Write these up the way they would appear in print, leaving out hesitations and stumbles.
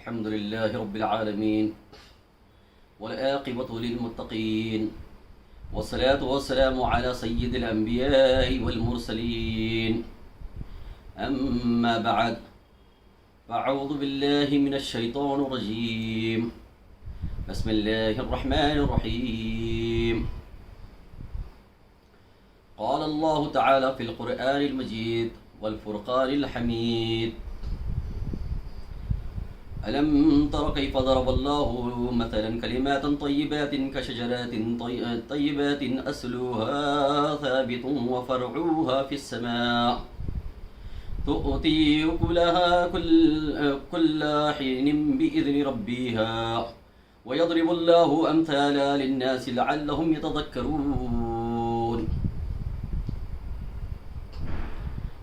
الحمد لله رب العالمين والعاقبة للمتقين والصلاة والسلام على سيد الأنبياء والمرسلين أما بعد فأعوذ بالله من الشيطان الرجيم بسم الله الرحمن الرحيم قال الله تعالى في القرآن المجيد والفرقان الحميد ألم تر كيف ضرب الله مثلا كلمات طيبات كشجرات طيبات أصلها ثابت وفرعها في السماء تؤتي أكلها كل حين بإذن ربها ويضرب الله أمثالا للناس لعلهم يتذكرون.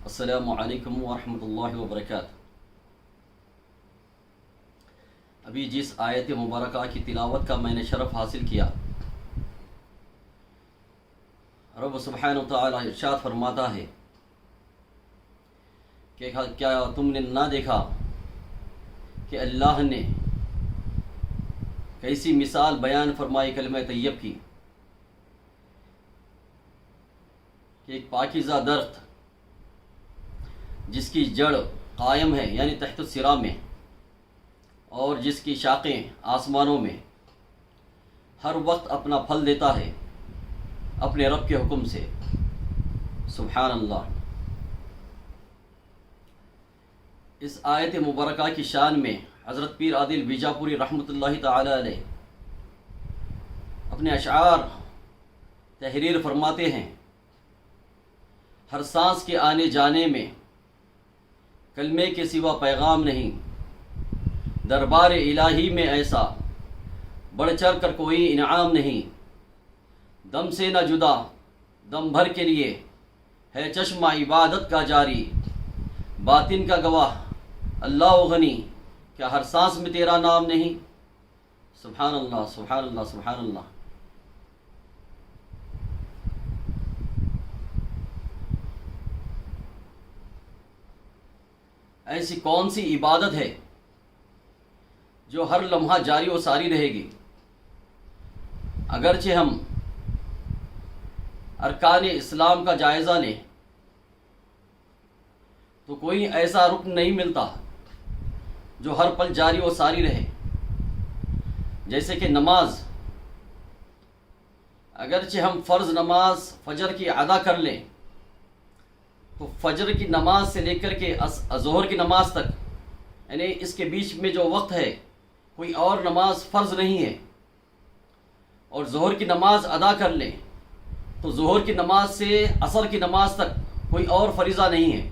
السلام علیکم ورحمۃ اللہ وبرکاتہ. ابھی جس آیت مبارکہ کی تلاوت کا میں نے شرف حاصل کیا، رب سبحانہ وتعالی ارشاد فرماتا ہے کہ کیا تم نے نہ دیکھا کہ اللہ نے کیسی مثال بیان فرمائی کلمہ طیب کی کہ ایک پاکیزہ درخت جس کی جڑ قائم ہے یعنی تحت الثرى میں، اور جس کی شاخیں آسمانوں میں، ہر وقت اپنا پھل دیتا ہے اپنے رب کے حکم سے. سبحان اللہ. اس آیت مبارکہ کی شان میں حضرت پیر عادل بیجاپوری رحمۃ اللہ تعالی علیہ اپنے اشعار تحریر فرماتے ہیں: ہر سانس کے آنے جانے میں کلمے کے سوا پیغام نہیں، دربار الہی میں ایسا بڑھ چڑھ کر کوئی انعام نہیں. دم سے نہ جدا دم بھر کے لیے ہے چشمہ عبادت کا جاری، باطن کا گواہ اللہ غنی، کیا ہر سانس میں تیرا نام نہیں. سبحان اللہ سبحان اللہ سبحان اللہ. ایسی کون سی عبادت ہے جو ہر لمحہ جاری و ساری رہے گی؟ اگرچہ ہم ارکان اسلام کا جائزہ لیں تو کوئی ایسا رکن نہیں ملتا جو ہر پل جاری و ساری رہے. جیسے کہ نماز، اگرچہ ہم فرض نماز فجر کی ادا کر لیں تو فجر کی نماز سے لے کر کے ظہر کی نماز تک، یعنی اس کے بیچ میں جو وقت ہے کوئی اور نماز فرض نہیں ہے. اور ظہر کی نماز ادا کر لیں تو ظہر کی نماز سے عصر کی نماز تک کوئی اور فریضہ نہیں ہے.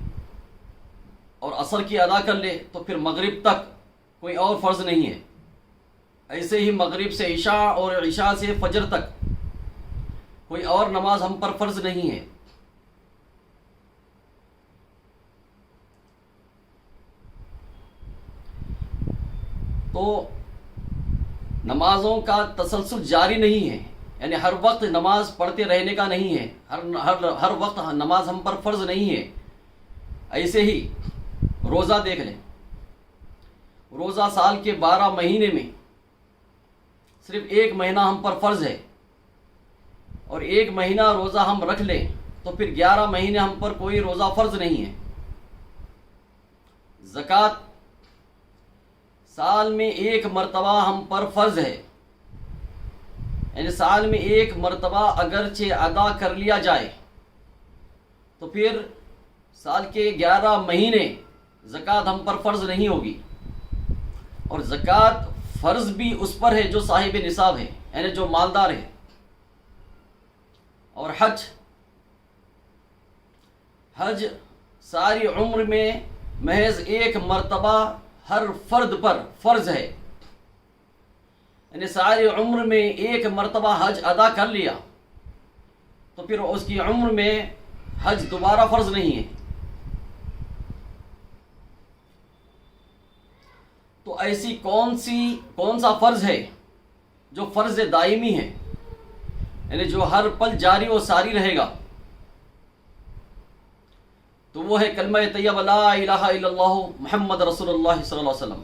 اور عصر کی ادا کر لے تو پھر مغرب تک کوئی اور فرض نہیں ہے. ایسے ہی مغرب سے عشاء اور عشاء سے فجر تک کوئی اور نماز ہم پر فرض نہیں ہے. تو نمازوں کا تسلسل جاری نہیں ہے، یعنی ہر وقت نماز پڑھتے رہنے کا نہیں ہے، ہر وقت نماز ہم پر فرض نہیں ہے. ایسے ہی روزہ دیکھ لیں، روزہ سال کے 12 مہینے میں صرف ایک مہینہ ہم پر فرض ہے، اور ایک مہینہ روزہ ہم رکھ لیں تو پھر 11 مہینے ہم پر کوئی روزہ فرض نہیں ہے. زکوٰۃ سال میں ایک مرتبہ ہم پر فرض ہے، یعنی سال میں ایک مرتبہ اگرچہ ادا کر لیا جائے تو پھر سال کے 11 مہینے زکوٰۃ ہم پر فرض نہیں ہوگی. اور زکوٰۃ فرض بھی اس پر ہے جو صاحب نصاب ہے، یعنی جو مالدار ہے. اور حج ساری عمر میں محض ایک مرتبہ ہر فرد پر فرض ہے، یعنی ساری عمر میں ایک مرتبہ حج ادا کر لیا تو پھر اس کی عمر میں حج دوبارہ فرض نہیں ہے. تو ایسی کون سا فرض ہے جو فرض دائمی ہے، یعنی جو ہر پل جاری و ساری رہے گا؟ تو وہ ہے کلمہ طیبہ لا الہ الا اللہ محمد رسول اللہ صلی اللہ علیہ وسلم.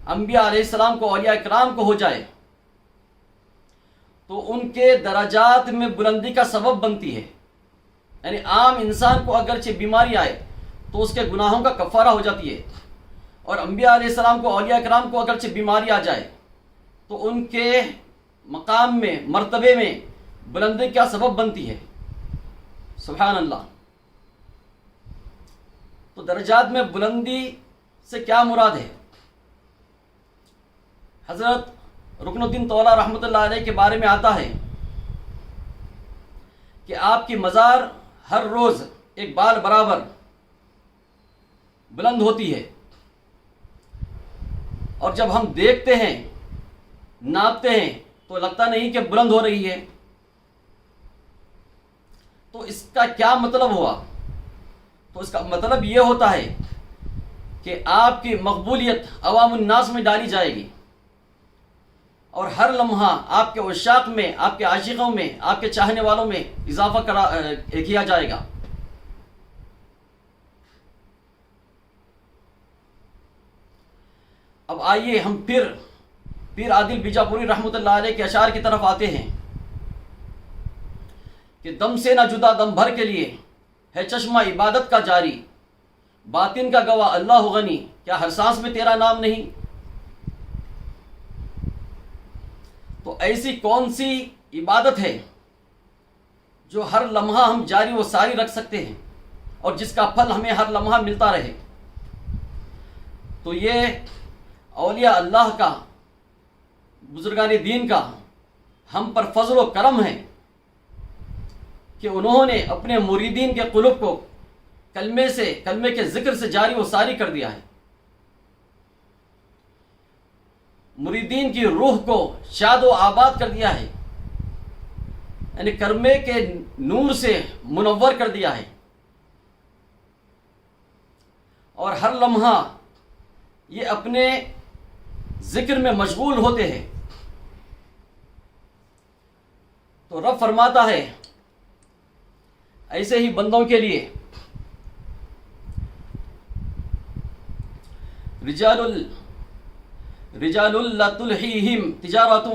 انبیاء علیہ السلام کو، اولیاء کرام کو ہو جائے تو ان کے درجات میں بلندی کا سبب بنتی ہے. یعنی عام انسان کو اگرچہ بیماری آئے تو اس کے گناہوں کا کفارہ ہو جاتی ہے، اور انبیاء علیہ السلام کو، اولیاء کرام کو اگرچہ بیماری آ جائے تو ان کے مقام میں، مرتبے میں بلندی کا سبب بنتی ہے. سبحان اللہ. تو درجات میں بلندی سے کیا مراد ہے؟ حضرت رکن الدین طولا رحمۃ اللہ علیہ کے بارے میں آتا ہے کہ آپ کی مزار ہر روز ایک بال برابر بلند ہوتی ہے، اور جب ہم دیکھتے ہیں، ناپتے ہیں تو لگتا نہیں کہ بلند ہو رہی ہے. تو اس کا کیا مطلب ہوا؟ تو اس کا مطلب یہ ہوتا ہے کہ آپ کی مقبولیت عوام الناس میں ڈالی جائے گی، اور ہر لمحہ آپ کے عشاق میں، آپ کے عاشقوں میں، آپ کے چاہنے والوں میں اضافہ کیا جائے گا. اب آئیے ہم پھر پیر عادل بیجاپوری رحمۃ اللہ علیہ کے اشعار کی طرف آتے ہیں کہ دم سے نہ جدا دم بھر کے لیے ہے چشمہ عبادت کا جاری، باطن کا گواہ اللہ غنی، کیا ہر سانس میں تیرا نام نہیں. تو ایسی کون سی عبادت ہے جو ہر لمحہ ہم جاری و ساری رکھ سکتے ہیں اور جس کا پھل ہمیں ہر لمحہ ملتا رہے؟ تو یہ اولیاء اللہ کا، بزرگان دین کا ہم پر فضل و کرم ہے کہ انہوں نے اپنے مریدین کے قلوب کو کلمے کے ذکر سے جاری و ساری کر دیا ہے. مریدین کی روح کو شاد و آباد کر دیا ہے، یعنی کلمے کے نور سے منور کر دیا ہے، اور ہر لمحہ یہ اپنے ذکر میں مشغول ہوتے ہیں. تو رب فرماتا ہے ایسے ہی بندوں کے لیے رجال لا تلہیہم تجارت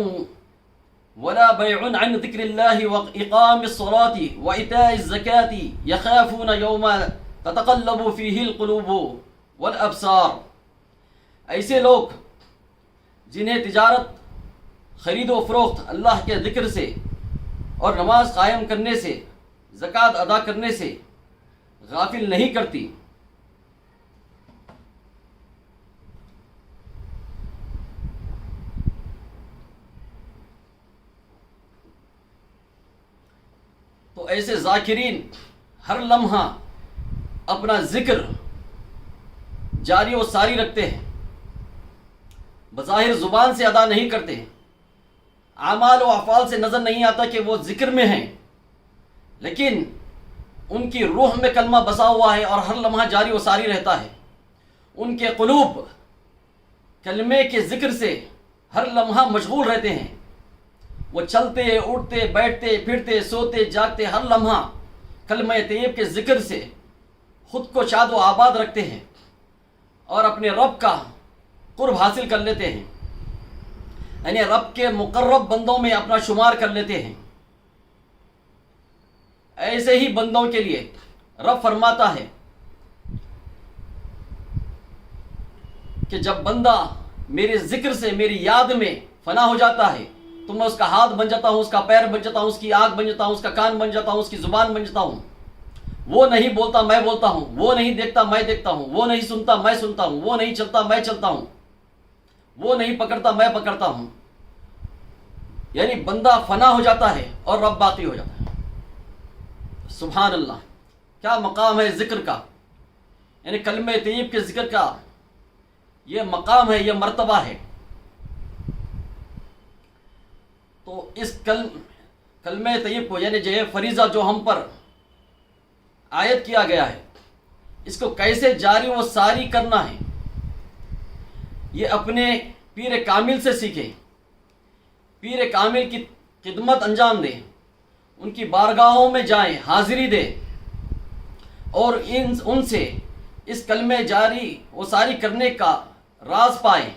ولا بیع عن ذکر اللہ واقام الصلاۃ وایتاء الزکاۃ یخافون یوما تتقلب فیہ القلوب والابصار. ایسے لوگ جنہیں تجارت، خرید و فروخت اللہ کے ذکر سے اور نماز قائم کرنے سے، زکوٰۃ ادا کرنے سے غافل نہیں کرتی. تو ایسے ذاکرین ہر لمحہ اپنا ذکر جاری و ساری رکھتے ہیں، بظاہر زبان سے ادا نہیں کرتے، اعمال و افعال سے نظر نہیں آتا کہ وہ ذکر میں ہیں، لیکن ان کی روح میں کلمہ بسا ہوا ہے اور ہر لمحہ جاری و ساری رہتا ہے. ان کے قلوب کلمے کے ذکر سے ہر لمحہ مشغول رہتے ہیں. وہ چلتے، اٹھتے، بیٹھتے، پھرتے، سوتے، جاگتے، ہر لمحہ کلمہ طیب کے ذکر سے خود کو شاد و آباد رکھتے ہیں اور اپنے رب کا قرب حاصل کر لیتے ہیں، یعنی رب کے مقرب بندوں میں اپنا شمار کر لیتے ہیں. ایسے ہی بندوں کے لیے رب فرماتا ہے کہ جب بندہ میرے ذکر سے، میری یاد میں فنا ہو جاتا ہے تو میں اس کا ہاتھ بن جاتا ہوں، اس کا پیر بن جاتا ہوں، اس کی آنکھ بن جاتا ہوں، اس کا کان بن جاتا ہوں، اس کی زبان بن جاتا ہوں. وہ نہیں بولتا میں بولتا ہوں، وہ نہیں دیکھتا میں دیکھتا ہوں، وہ نہیں سنتا میں سنتا ہوں، وہ نہیں چلتا میں چلتا ہوں، وہ نہیں پکڑتا میں پکڑتا ہوں. یعنی بندہ فنا ہو جاتا ہے اور رب باقی ہو جاتا ہے. سبحان اللہ، کیا مقام ہے ذکر کا، یعنی کلمہ طیب کے ذکر کا یہ مقام ہے، یہ مرتبہ ہے. تو اس کلمہ طیب کو، یعنی یہ فریضہ جو ہم پر عائد کیا گیا ہے، اس کو کیسے جاری و ساری کرنا ہے، یہ اپنے پیر کامل سے سیکھیں. پیر کامل کی خدمت انجام دیں، ان کی بارگاہوں میں جائیں، حاضری دیں اور ان سے اس کلمہ جاری و ساری کرنے کا راز پائیں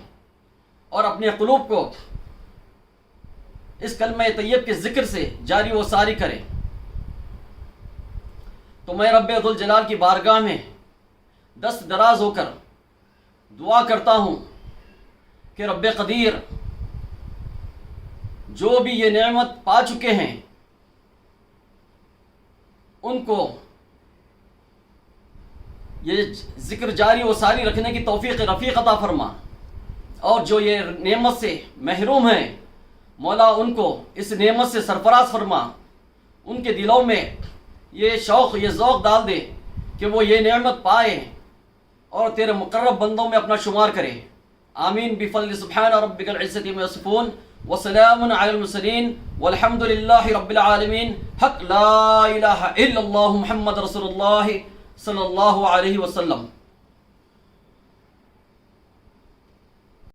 اور اپنے قلوب کو اس کلمہ طیب کے ذکر سے جاری و ساری کریں، تو میں رب ذوالجلال کی بارگاہ میں دست دراز ہو کر دعا کرتا ہوں کہ رب قدیر جو بھی یہ نعمت پا چکے ہیں ان کو یہ ذکر جاری و ساری رکھنے کی توفیق رفیق عطا فرما، اور جو یہ نعمت سے محروم ہیں مولا ان کو اس نعمت سے سرفراز فرما، ان کے دلوں میں یہ شوق یہ ذوق ڈال دے کہ وہ یہ نعمت پائے اور تیرے مقرب بندوں میں اپنا شمار کرے۔ آمین بفضل سبحان ربک العزت عما یصفون وسلام علی المرسلین والحمد للہ رب العالمین۔ حق لا الہ الا اللہ محمد رسول اللہ صلی اللہ علیہ وسلم۔